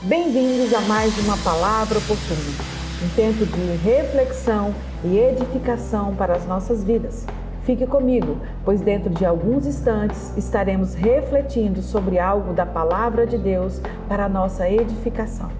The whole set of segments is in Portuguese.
Bem-vindos a mais uma Palavra Oportuna, um tempo de reflexão e edificação para as nossas vidas. Fique comigo, pois dentro de alguns instantes estaremos refletindo sobre algo da Palavra de Deus para a nossa edificação.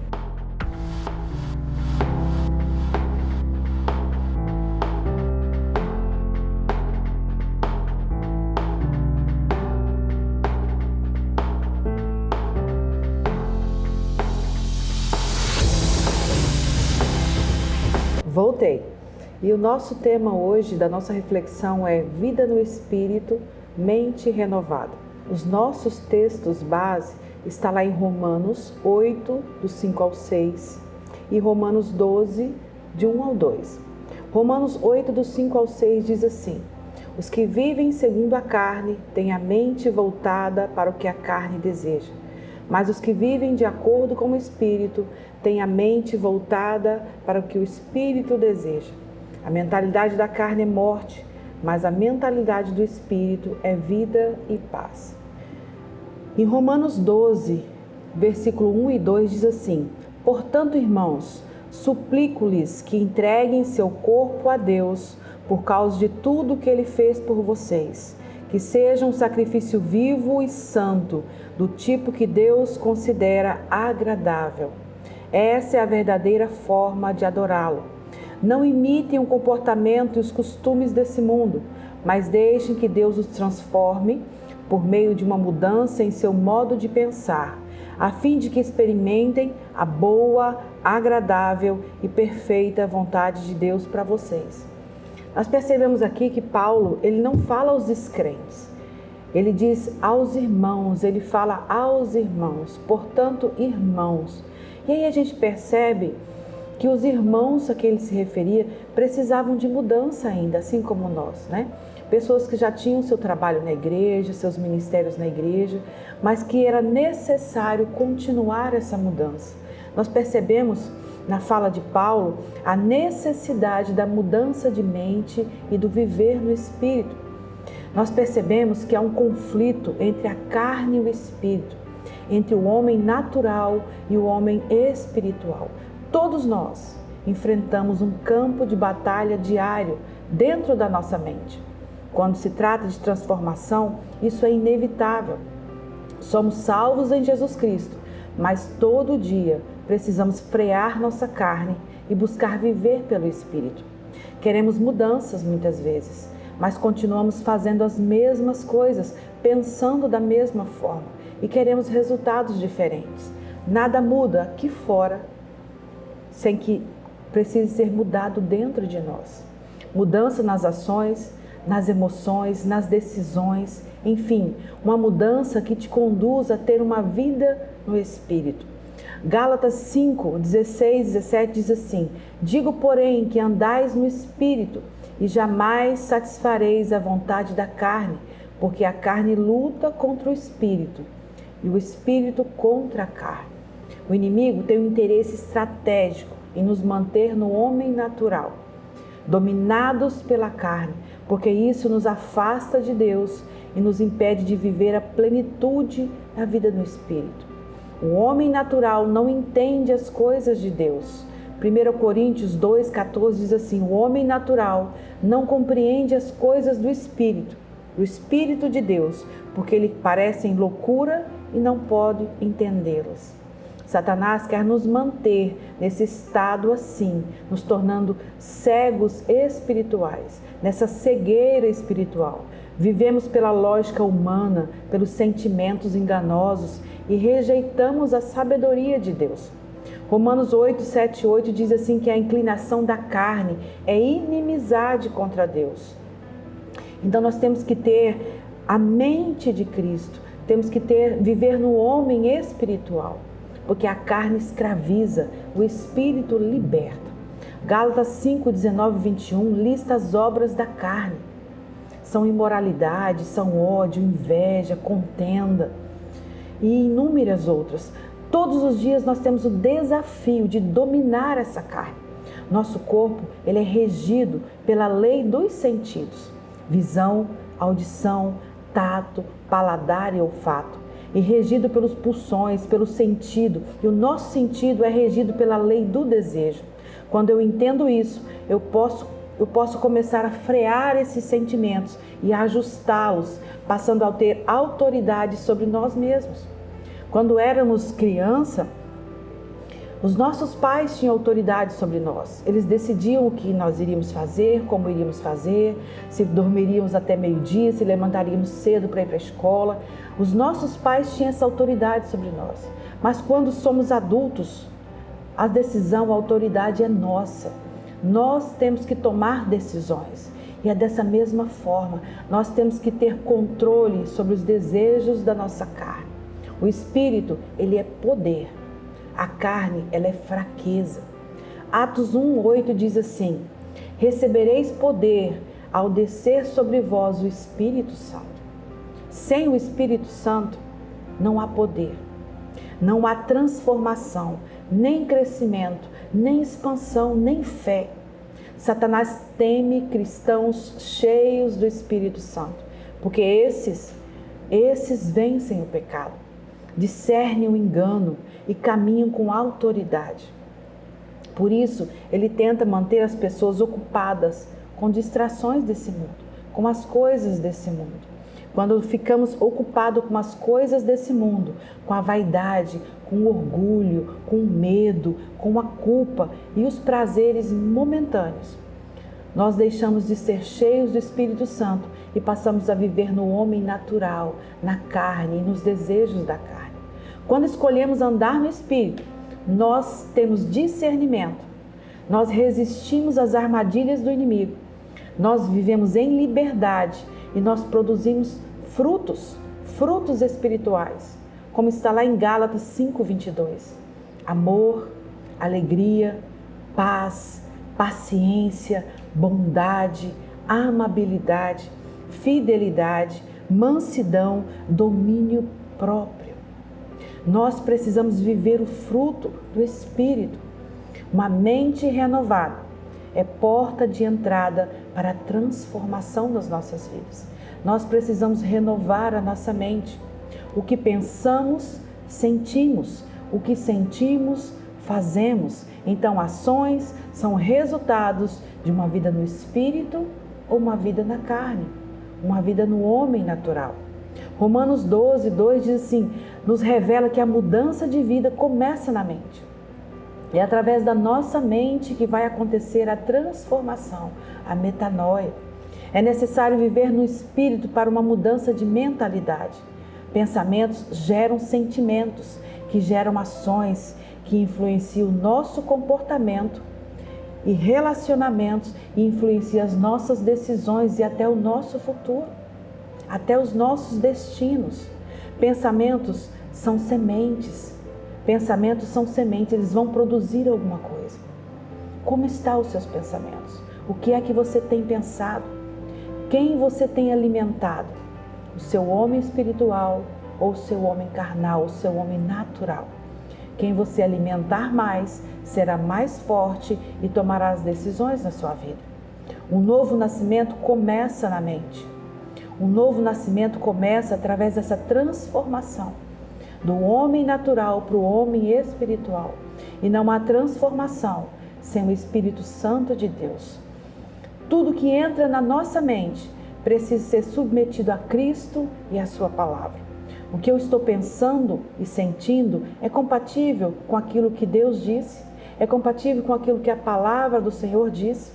Voltei. E o nosso tema hoje da nossa reflexão é Vida no Espírito, Mente Renovada. Os nossos textos base está lá em Romanos 8, do 5 ao 6 e Romanos 12, de 1 ao 2. Romanos 8, do 5 ao 6 diz assim: Os que vivem segundo a carne têm a mente voltada para o que a carne deseja. Mas os que vivem de acordo com o Espírito têm a mente voltada para o que o Espírito deseja. A mentalidade da carne é morte, mas a mentalidade do Espírito é vida e paz. Em Romanos 12, versículo 1 e 2 diz assim: Portanto, irmãos, suplico-lhes que entreguem seu corpo a Deus por causa de tudo que Ele fez por vocês. Que seja um sacrifício vivo e santo, do tipo que Deus considera agradável. Essa é a verdadeira forma de adorá-lo. Não imitem o comportamento e os costumes desse mundo, mas deixem que Deus os transforme por meio de uma mudança em seu modo de pensar, a fim de que experimentem a boa, agradável e perfeita vontade de Deus para vocês. Nós percebemos aqui que Paulo, ele não fala aos descrentes, ele diz aos irmãos, ele fala aos irmãos, portanto, irmãos. E aí a gente percebe que os irmãos a quem ele se referia precisavam de mudança ainda, assim como nós, né? Pessoas que já tinham seu trabalho na igreja, seus ministérios na igreja, mas que era necessário continuar essa mudança. Nós percebemos na fala de Paulo a necessidade da mudança de mente e do viver no Espírito. Nós percebemos que há um conflito entre a carne e o Espírito, entre o homem natural e o homem espiritual. Todos nós enfrentamos um campo de batalha diário dentro da nossa mente. Quando se trata de transformação, isso é inevitável. Somos salvos em Jesus Cristo, mas todo dia precisamos frear nossa carne e buscar viver pelo Espírito. Queremos mudanças muitas vezes, mas continuamos fazendo as mesmas coisas, pensando da mesma forma e queremos resultados diferentes. Nada muda aqui fora sem que precise ser mudado dentro de nós. Mudança nas ações, nas emoções, nas decisões, enfim, uma mudança que te conduz a ter uma vida no Espírito. Gálatas 5, 16, 17 diz assim: Digo, porém, que andais no Espírito e jamais satisfareis a vontade da carne, porque a carne luta contra o Espírito e o Espírito contra a carne. O inimigo tem um interesse estratégico em nos manter no homem natural, dominados pela carne, porque isso nos afasta de Deus e nos impede de viver a plenitude da vida no Espírito. O homem natural não entende as coisas de Deus. 1 Coríntios 2,14 diz assim: O homem natural não compreende as coisas do Espírito de Deus, porque lhe parecem loucura e não pode entendê-las. Satanás quer nos manter nesse estado assim, nos tornando cegos espirituais, nessa cegueira espiritual. Vivemos pela lógica humana, pelos sentimentos enganosos e rejeitamos a sabedoria de Deus. Romanos 8, 7 e 8 diz assim que a inclinação da carne é inimizade contra Deus. Então nós temos que ter a mente de Cristo, temos que viver no homem espiritual, porque a carne escraviza, o Espírito liberta. Gálatas 5, 19 e 21 lista as obras da carne. São imoralidade, são ódio, inveja, contenda e inúmeras outras. Todos os dias nós temos o desafio de dominar essa carne. Nosso corpo ele é regido pela lei dos sentidos: visão, audição, tato, paladar e olfato. e regido pelos pulsões, pelo sentido. E o nosso sentido é regido pela lei do desejo. Quando eu entendo isso, eu posso começar a frear esses sentimentos e ajustá-los, passando a ter autoridade sobre nós mesmos. Quando éramos criança, os nossos pais tinham autoridade sobre nós. Eles decidiam o que nós iríamos fazer, como iríamos fazer, se dormiríamos até meio-dia, se levantaríamos cedo para ir para a escola. Os nossos pais tinham essa autoridade sobre nós. Mas quando somos adultos, a decisão, a autoridade é nossa. Nós temos que tomar decisões. E é dessa mesma forma, nós temos que ter controle sobre os desejos da nossa carne. O espírito, ele é poder. A carne, ela é fraqueza. Atos 1:8 diz assim: recebereis poder ao descer sobre vós o Espírito Santo. Sem o Espírito Santo, não há poder, não há transformação, nem crescimento, nem expansão, nem fé. Satanás teme cristãos cheios do Espírito Santo, porque esses vencem o pecado, discernem o engano e caminham com autoridade. Por isso, ele tenta manter as pessoas ocupadas com distrações desse mundo, com as coisas desse mundo. Quando ficamos ocupados com as coisas desse mundo, com a vaidade, com o orgulho, com o medo, com a culpa e os prazeres momentâneos, nós deixamos de ser cheios do Espírito Santo e passamos a viver no homem natural, na carne e nos desejos da carne. Quando escolhemos andar no Espírito, nós temos discernimento, nós resistimos às armadilhas do inimigo, nós vivemos em liberdade e nós produzimos frutos espirituais, como está lá em Gálatas 5:22. Amor, alegria, paz, paciência, bondade, amabilidade, fidelidade, mansidão, domínio próprio. Nós precisamos viver o fruto do Espírito. Uma mente renovada é porta de entrada para a transformação das nossas vidas. Nós precisamos renovar a nossa mente. O que pensamos, sentimos. O que sentimos, fazemos. Então, ações são resultados de uma vida no Espírito ou uma vida na carne, uma vida no homem natural. Romanos 12:2 diz assim, nos revela que a mudança de vida começa na mente. É através da nossa mente que vai acontecer a transformação, a metanoia. É necessário viver no Espírito para uma mudança de mentalidade. Pensamentos geram sentimentos, que geram ações, que influenciam o nosso comportamento e relacionamentos e influenciam as nossas decisões e até o nosso futuro, até os nossos destinos. Pensamentos são sementes. Pensamentos são sementes, eles vão produzir alguma coisa. Como estão os seus pensamentos? O que é que você tem pensado? Quem você tem alimentado? O seu homem espiritual ou o seu homem carnal, o seu homem natural? Quem você alimentar mais, será mais forte e tomará as decisões na sua vida. Um novo nascimento começa na mente. Um novo nascimento começa através dessa transformação do homem natural para o homem espiritual. E não há transformação sem o Espírito Santo de Deus. Tudo que entra na nossa mente precisa ser submetido a Cristo e a sua palavra. O que eu estou pensando e sentindo é compatível com aquilo que Deus disse? É compatível com aquilo que a palavra do Senhor disse?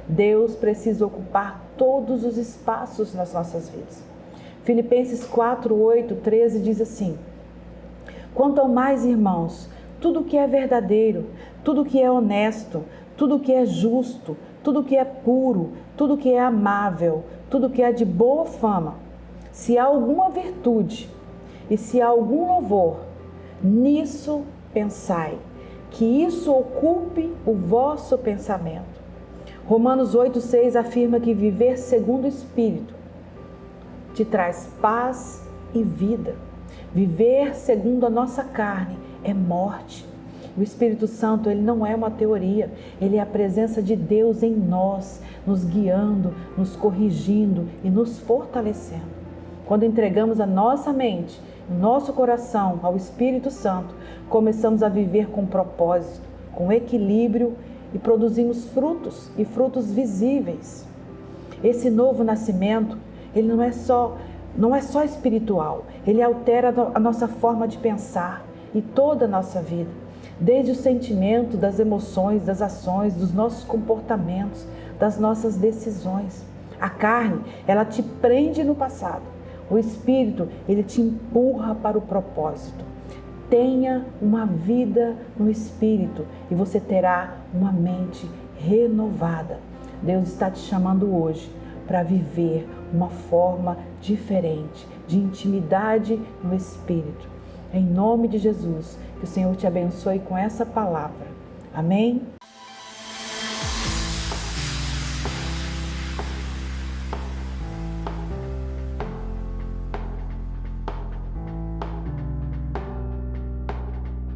Deus precisa ocupar todos os espaços nas nossas vidas. Filipenses 4:8-13 diz assim: quanto ao mais, irmãos, tudo que é verdadeiro, tudo que é honesto, tudo que é justo, tudo que é puro, tudo que é amável, tudo que é de boa fama, se há alguma virtude e se há algum louvor, nisso pensai, que isso ocupe o vosso pensamento. Romanos 8:6 afirma que viver segundo o Espírito te traz paz e vida. Viver segundo a nossa carne é morte. O Espírito Santo, ele não é uma teoria, ele é a presença de Deus em nós, nos guiando, nos corrigindo e nos fortalecendo. Quando entregamos a nossa mente no nosso coração ao Espírito Santo, começamos a viver com propósito, com equilíbrio e produzimos frutos e frutos visíveis. Esse novo nascimento, ele não é só espiritual, ele altera a nossa forma de pensar e toda a nossa vida, desde o sentimento, das emoções, das ações, dos nossos comportamentos, das nossas decisões. A carne, ela te prende no passado. O Espírito, ele te empurra para o propósito. Tenha uma vida no Espírito e você terá uma mente renovada. Deus está te chamando hoje para viver uma forma diferente, de intimidade no Espírito. Em nome de Jesus, que o Senhor te abençoe com essa palavra. Amém?